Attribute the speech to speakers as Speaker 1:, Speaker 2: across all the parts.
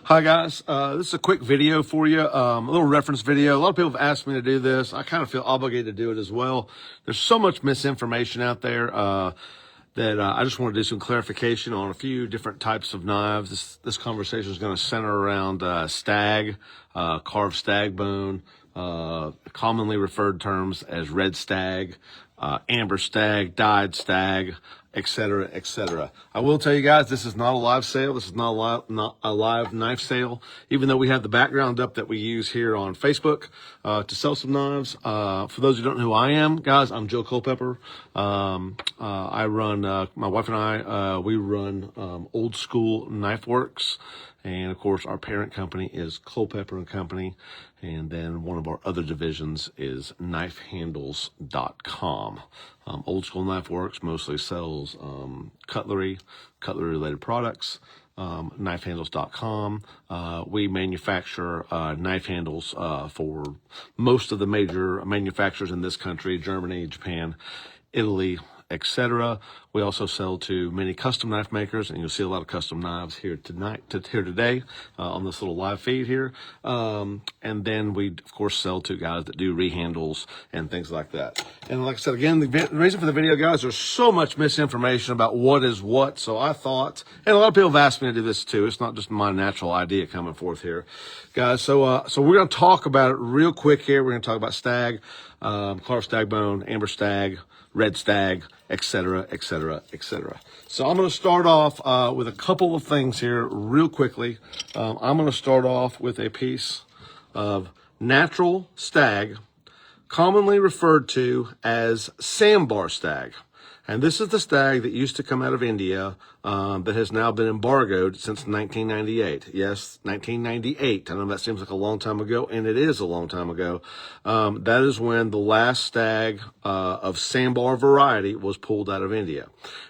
Speaker 1: Hi guys, this is a quick video for you, a little reference video. A lot of people have asked me to do this. I kind of feel obligated to do it as well. There's so much misinformation out there that I just want to do some clarification on a few different types of knives. This conversation is going to center around Stag, carved stag bone, commonly referred terms as red stag, amber stag, dyed stag, etc., etc. I will tell you guys, this is not a live sale. This is not a live knife sale, even though we have the background up that we use here on Facebook to sell some knives. For those who don't know who I am, guys, I'm Joe Culpepper. I run, my wife and I, we run Old School Knife Works. And of course, our parent company is Culpepper and Company. And then one of our other divisions is knifehandles.com. Old School Knife Works mostly sells cutlery related products. Knifehandles.com. We manufacture knife handles for most of the major manufacturers in this country: Germany, Japan, Italy, etc. We also sell to many custom knife makers, and you'll see a lot of custom knives here today on this little live feed here. And then we, of course, sell to guys that do rehandles and things like that. And like I said, again, the reason for the video, guys, there's so much misinformation about what is what. So I thought, and a lot of people have asked me to do this too. It's not just my natural idea coming forth here, guys. So we're going to talk about it real quick here. We're going to talk about stag, carved stag bone, amber stag, red stag, etc., etc., etc. So I'm going to start off with a couple of things here real quickly. I'm going to start off with a piece of natural stag, commonly referred to as sandbar stag. And this is the stag that used to come out of India that has now been embargoed since 1998. Yes, 1998. I know that seems like a long time ago, and it is a long time ago. That is when the last stag of sandbar variety was pulled out of India.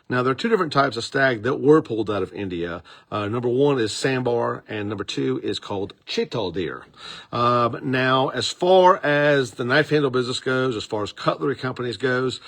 Speaker 1: Now, there are two different types of stag that were pulled out of India. Number one is sandbar, and number two is called chital deer. Now, as far as the knife handle business goes, as far as cutlery companies goes,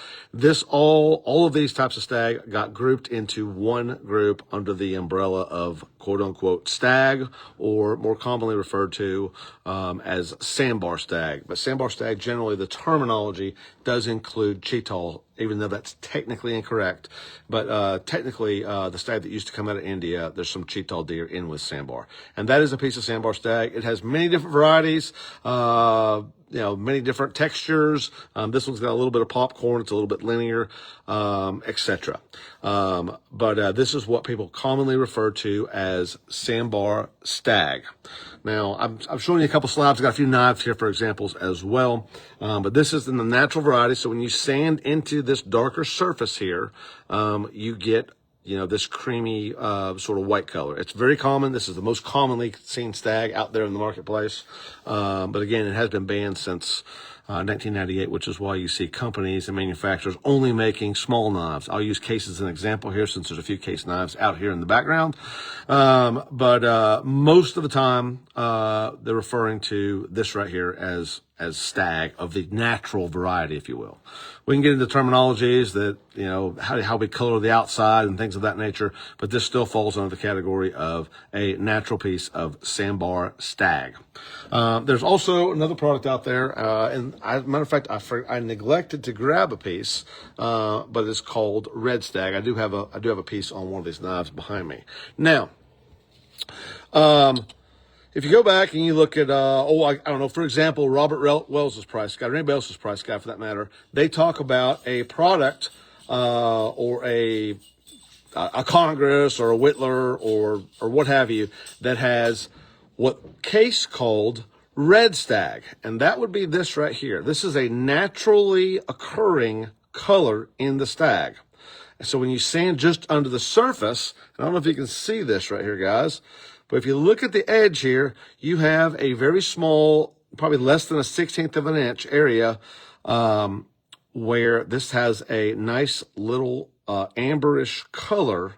Speaker 1: all of these types of stag got grouped into one group under the umbrella of quote unquote stag, or more commonly referred to as sandbar stag. But sandbar stag, generally the terminology does include chital, even though that's technically incorrect. But technically, the stag that used to come out of India, there's some chital deer in with sandbar. And that is a piece of sandbar stag. It has many different varieties, many different textures. This one's got a little bit of popcorn. It's a little bit linear, etc. But this is what people commonly refer to as sandbar stag. Now, I'm showing you a couple slides. I've got a few knives here for examples as well. But this is in the natural variety. So when you sand into this darker surface here, you get this creamy sort of white color. It's very common. This is the most commonly seen stag out there in the marketplace. But again, it has been banned since 1998, which is why you see companies and manufacturers only making small knives. I'll use Case as an example here, since there's a few Case knives out here in the background. But most of the time, they're referring to this right here as stag of the natural variety, if you will. We can get into terminologies that, how we color the outside and things of that nature, but this still falls under the category of a natural piece of sandbar stag. There's also another product out there, and as a matter of fact, I neglected to grab a piece, but it's called red stag. I do have a piece on one of these knives behind me. Now, if you go back and you look at, I don't know, for example, Robert Wells's price guide, or anybody else's price guide for that matter, they talk about a product or a Congress or a Whittler or what have you that has what Case called red stag, and that would be this right here. This is a naturally occurring color in the stag. So when you sand just under the surface, I don't know if you can see this right here, guys, but if you look at the edge here, you have a very small, probably less than a 1/16 of an inch area where this has a nice little amberish color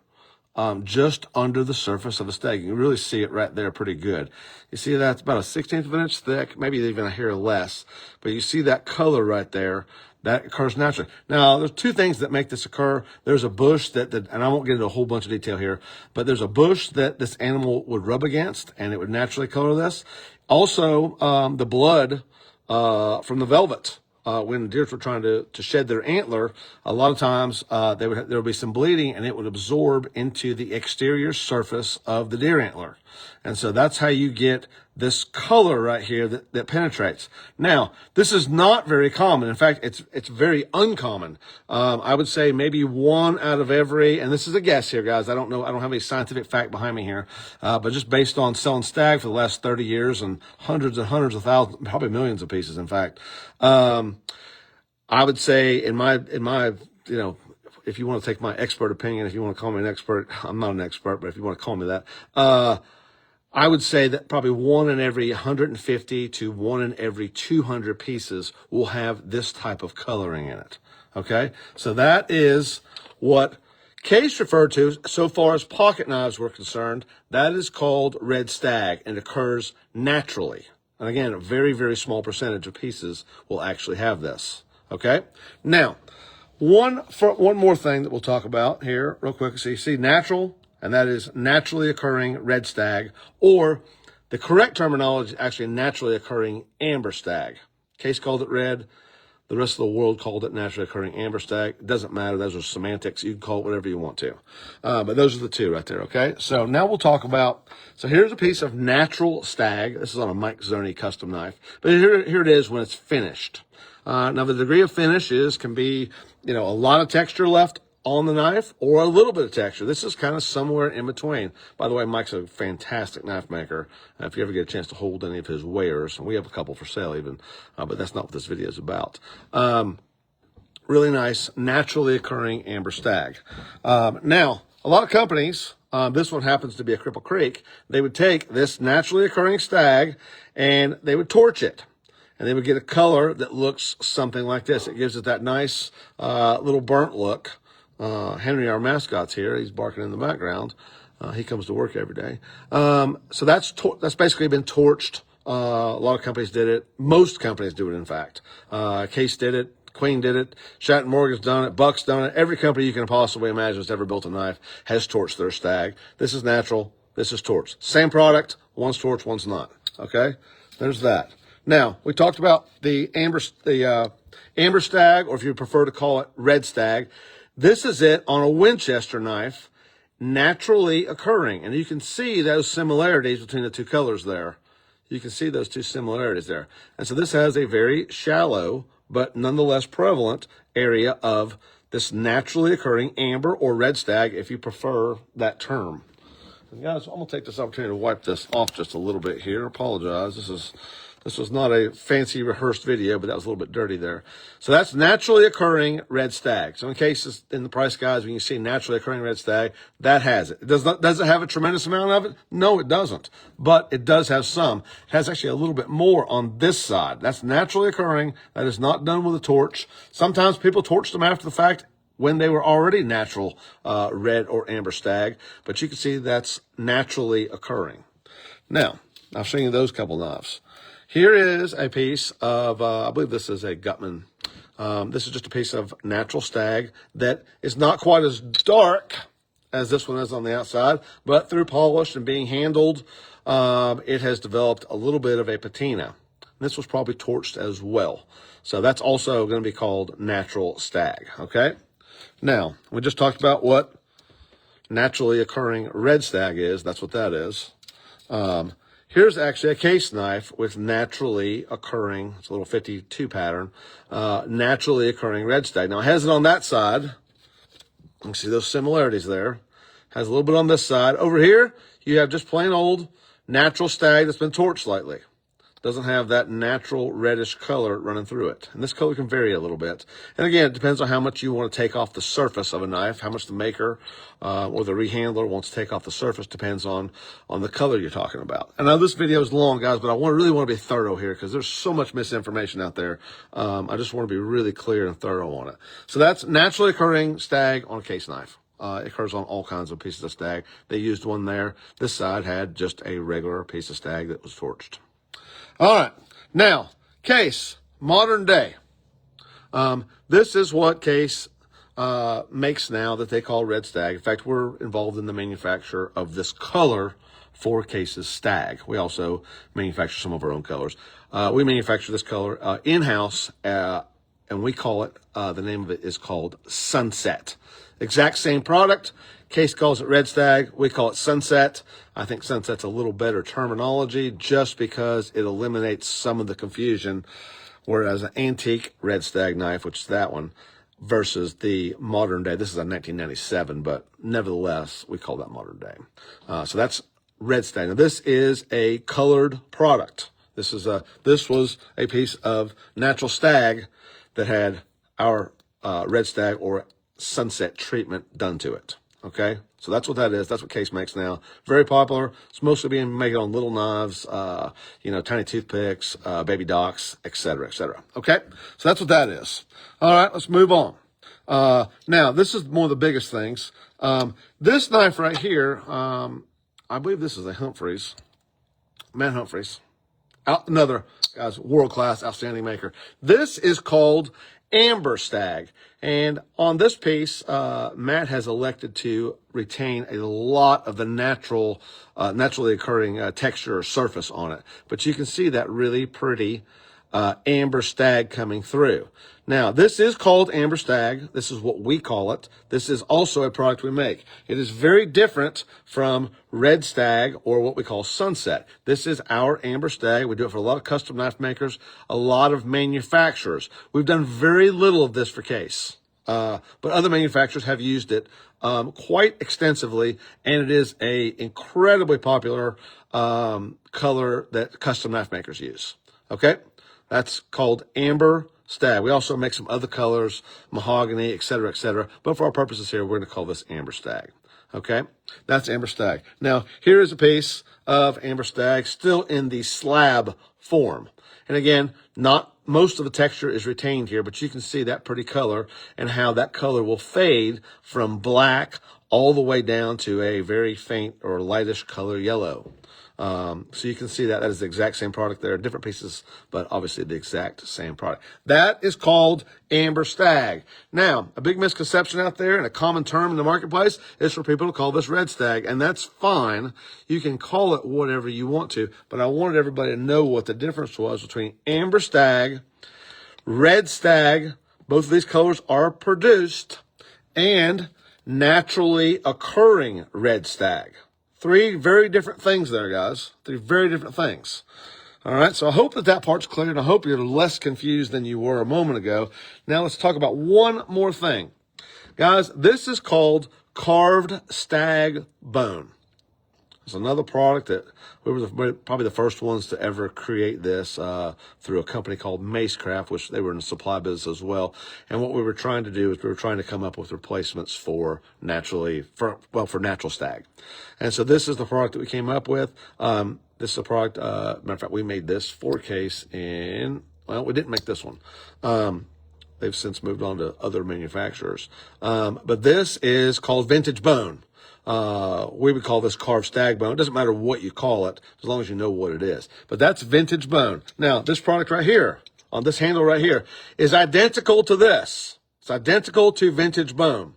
Speaker 1: just under the surface of a stag. You can really see it right there pretty good. You see that's about a 1/16 of an inch thick, maybe even a hair less. But you see that color right there. That occurs naturally. Now, there's two things that make this occur. There's a bush and I won't get into a whole bunch of detail here, but there's a bush that this animal would rub against, and it would naturally color this. Also, the blood from the velvet. When deer were trying to shed their antler, a lot of times there would be some bleeding, and it would absorb into the exterior surface of the deer antler. And so that's how you get this color right here that penetrates. Now, this is not very common. In fact, it's very uncommon. I would say maybe 1 out of every, and this is a guess here, guys. I don't know. I don't have any scientific fact behind me here. But just based on selling stag for the last 30 years and hundreds of thousands, probably millions of pieces, in fact, I would say in my, if you want to take my expert opinion, if you want to call me an expert, I'm not an expert, but if you want to call me that, I would say that probably 1 in every 150 to 1 in every 200 pieces will have this type of coloring in it. Okay. So that is what Case referred to so far as pocket knives were concerned. That is called red stag and occurs naturally. And again, a very, very small percentage of pieces will actually have this. Okay. Now, one more thing that we'll talk about here real quick. So you see natural, and that is naturally occurring red stag, or the correct terminology is actually naturally occurring amber stag. Case called it red. The rest of the world called it naturally occurring amber stag. It doesn't matter. Those are semantics. You can call it whatever you want to. But those are the two right there, okay? So now we'll talk about, so here's a piece of natural stag. This is on a Mike Zerny custom knife. But here it is when it's finished. Now, the degree of finish can be, a lot of texture left on the knife or a little bit of texture. This is kind of somewhere in between. By the way, Mike's a fantastic knife maker. If you ever get a chance to hold any of his wares, and we have a couple for sale even, but that's not what this video is about. Really nice, naturally occurring amber stag. Now, a lot of companies, this one happens to be a Cripple Creek, they would take this naturally occurring stag and they would torch it. And they would get a color that looks something like this. It gives it that nice little burnt look. Henry, our mascot's here. He's barking in the background. He comes to work every day. So that's basically been torched. A lot of companies did it. Most companies do it, in fact. Case did it. Queen did it. Shatton Morgan's done it. Buck's done it. Every company you can possibly imagine that's ever built a knife has torched their stag. This is natural. This is torched. Same product. One's torched, one's not. Okay? There's that. Now, we talked about the amber stag, or if you prefer to call it red stag. This is it on a Winchester knife, naturally occurring. And you can see those similarities between the two colors there. You can see those two similarities there. And so this has a very shallow, but nonetheless prevalent area of this naturally occurring amber or red stag, if you prefer that term. And guys, I'm going to take this opportunity to wipe this off just a little bit here. I apologize. This was not a fancy rehearsed video, but that was a little bit dirty there. So that's naturally occurring red stag. So in cases in the price guides, when you see naturally occurring red stag, that has it. Does it have a tremendous amount of it? No, it doesn't. But it does have some. It has actually a little bit more on this side. That's naturally occurring. That is not done with a torch. Sometimes people torch them after the fact when they were already natural red or amber stag. But you can see that's naturally occurring. Now, I'll show you those couple knives. Here is a piece of, I believe this is a Gutman. This is just a piece of natural stag that is not quite as dark as this one is on the outside, but through polish and being handled, it has developed a little bit of a patina. This was probably torched as well. So that's also going to be called natural stag, okay? Now, we just talked about what naturally occurring red stag is. That's what that is. Here's actually a case knife with naturally occurring, it's a little 52 pattern, naturally occurring red stag. Now, it has it on that side. You can see those similarities there. Has a little bit on this side. Over here, you have just plain old natural stag that's been torched slightly. Doesn't have that natural reddish color running through it. And this color can vary a little bit. And again, it depends on how much you want to take off the surface of a knife, how much the maker or the rehandler wants to take off the surface. Depends on the color you're talking about. I know this video is long, guys, but I really want to be thorough here because there's so much misinformation out there. I just want to be really clear and thorough on it. So that's naturally occurring stag on a case knife. It occurs on all kinds of pieces of stag. They used one there. This side had just a regular piece of stag that was torched. All right. Now, Case, modern day. This is what Case makes now that they call red stag. In fact, we're involved in the manufacture of this color for Case's stag. We also manufacture some of our own colors. We manufacture this color in-house, and we call it, the name of it is called Sunset. Exact same product. Case calls it red stag. We call it Sunset. I think Sunset's a little better terminology just because it eliminates some of the confusion. Whereas an antique red stag knife, which is that one, versus the modern day. This is a 1997, but nevertheless, we call that modern day. So that's red stag. Now, this is a colored product. This was a piece of natural stag that had our red stag or Sunset treatment done to it. Okay, so that's what that is. That's what Case makes now. Very popular. It's mostly being made on little knives, tiny toothpicks, baby docks, etc., etc. Okay, so that's what that is. All right, let's move on. Now, this is one of the biggest things. This knife right here, I believe this is a Humphreys, Man Humphreys. Another, guys, world-class, outstanding maker. This is called Amber Stag. And on this piece, Matt has elected to retain a lot of the naturally occurring texture or surface on it. But you can see that really pretty amber stag coming through. Now, this is called amber stag. This is what we call it. This is also a product we make. It is very different from red stag or what we call Sunset. This is our amber stag. We do it for a lot of custom knife makers, a lot of manufacturers. We've done very little of this for Case, but other manufacturers have used it quite extensively, and it is a incredibly popular color that custom knife makers use. Okay, that's called amber stag. We also make some other colors, mahogany, etc., etc. But for our purposes here, we're going to call this amber stag. Okay, that's amber stag. Now, here is a piece of amber stag still in the slab form. And again, not most of the texture is retained here, but you can see that pretty color and how that color will fade from black all the way down to a very faint or lightish color yellow. So you can see that is the exact same product there, different pieces, but obviously the exact same product. That is called amber stag. Now, a big misconception out there and a common term in the marketplace is for people to call this red stag, and that's fine. You can call it whatever you want to, but I wanted everybody to know what the difference was between amber stag, red stag, both of these colors are produced, and naturally occurring red stag. Three very different things there, guys. Three very different things. All right, so I hope that part's clear, and I hope you're less confused than you were a moment ago. Now let's talk about one more thing. Guys, this is called carved stag bone. It's another product that we were probably the first ones to ever create this through a company called Macecraft, which they were in the supply business as well. And what we were trying to do is we were trying to come up with replacements for natural stag. And so this is the product that we came up with. This is a product, matter of fact, we made this for Case we didn't make this one. They've since moved on to other manufacturers. But this is called vintage bone. We would call this carved stag bone. It doesn't matter what you call it, as long as you know what it is. But that's vintage bone. Now, this product right here, on this handle right here, is identical to this. It's identical to vintage bone.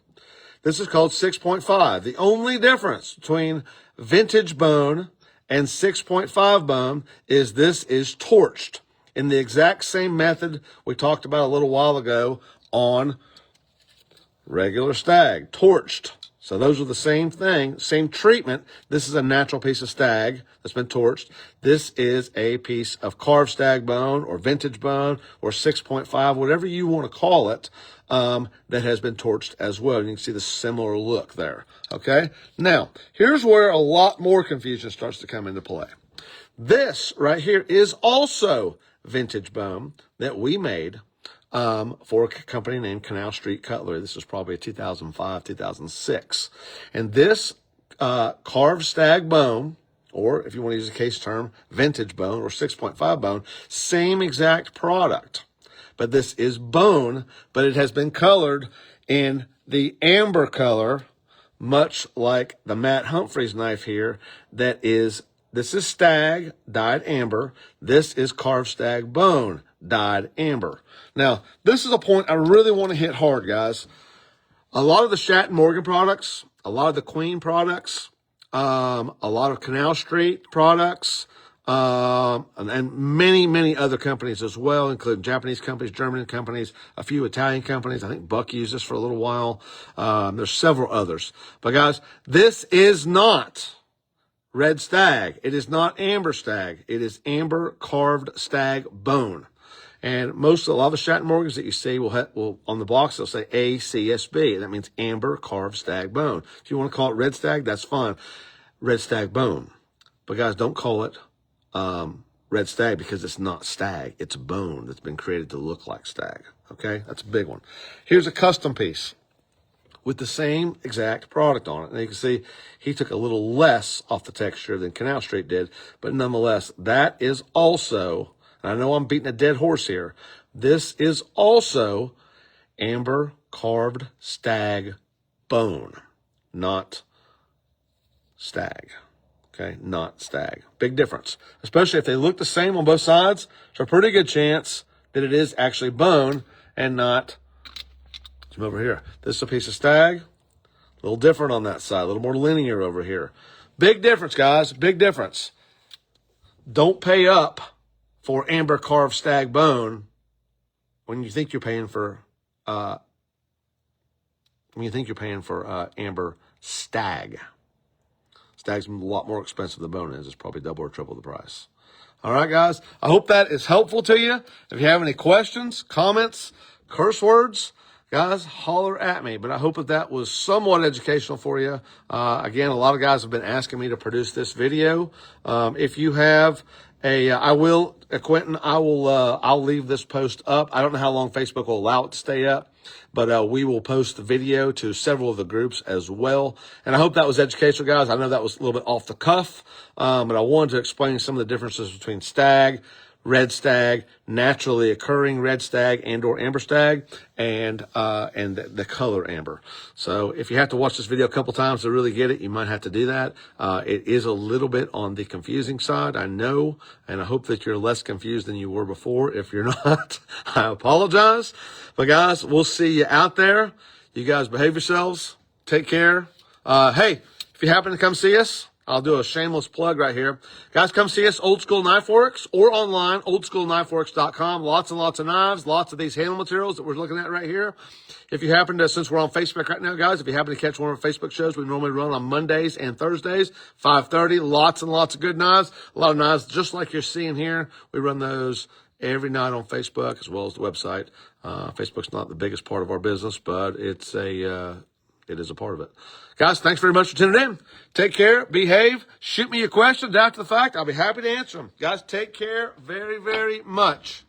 Speaker 1: This is called 6.5. The only difference between vintage bone and 6.5 bone is this is torched in the exact same method we talked about a little while ago on regular stag, torched. So those are the same thing, same treatment. This is a natural piece of stag that's been torched. This is a piece of carved stag bone or vintage bone or 6.5, whatever you want to call it, that has been torched as well. You can see the similar look there, okay? Now, here's where a lot more confusion starts to come into play. This right here is also vintage bone that we made for a company named Canal Street Cutlery. This is probably 2005, 2006. And this carved stag bone, or if you want to use a Case term, vintage bone or 6.5 bone, same exact product. But this is bone, but it has been colored in the amber color much like the Matt Humphreys knife here. This is Stag, dyed amber. This is carved stag bone, dyed amber. Now, this is a point I really want to hit hard, guys. A lot of the Shatton Morgan products, a lot of the Queen products, a lot of Canal Street products, and many, many other companies as well, including Japanese companies, German companies, a few Italian companies. I think Buck used this for a little while. There's several others. But guys, this is not red stag. It is not amber stag. It is amber carved stag bone. And a lot of the Shatton Morgans that you see will on the box, they'll say ACSB. That means amber carved stag bone. If you want to call it red stag, that's fine. Red stag bone. But guys, don't call it red stag, because it's not stag. It's bone that's been created to look like stag. Okay, that's a big one. Here's a custom piece with the same exact product on it. And you can see he took a little less off the texture than Canal Street did, but nonetheless, that is also, and I know I'm beating a dead horse here, this is also amber carved stag bone, not stag. Okay, not stag. Big difference. Especially if they look the same on both sides, there's a pretty good chance that it is actually bone and not. Come over here. This is a piece of stag. A little different on that side. A little more linear over here. Big difference, guys. Big difference. Don't pay up for amber carved stag bone when you think you're paying for amber stag. Stag's a lot more expensive than bone is. It's probably double or triple the price. All right, guys. I hope that is helpful to you. If you have any questions, comments, curse words, guys, holler at me. But I hope that was somewhat educational for you. Again, a lot of guys have been asking me to produce this video. If you have Quentin, I'll leave this post up. I don't know how long Facebook will allow it to stay up, but we will post the video to several of the groups as well. And I hope that was educational, guys. I know that was a little bit off the cuff, but I wanted to explain some of the differences between stag, red stag, naturally occurring red stag and or amber stag, and the color amber. So if you have to watch this video a couple times to really get it, you might have to do that. It is a little bit on the confusing side, I know, and I hope that you're less confused than you were before. If you're not, I apologize. But guys, we'll see you out there. You guys behave yourselves. Take care. Hey, if you happen to come see us, I'll do a shameless plug right here. Guys, come see us, Old School Knife Works, or online, oldschoolknifeworks.com. Lots and lots of knives, lots of these handle materials that we're looking at right here. If you happen to, since we're on Facebook right now, guys, if you happen to catch one of our Facebook shows, we normally run on Mondays and Thursdays, 5:30. Lots and lots of good knives. A lot of knives just like you're seeing here. We run those every night on Facebook as well as the website. Facebook's not the biggest part of our business, but it is a part of it. Guys, thanks very much for tuning in. Take care. Behave. Shoot me your questions after the fact. I'll be happy to answer them. Guys, take care very, very much.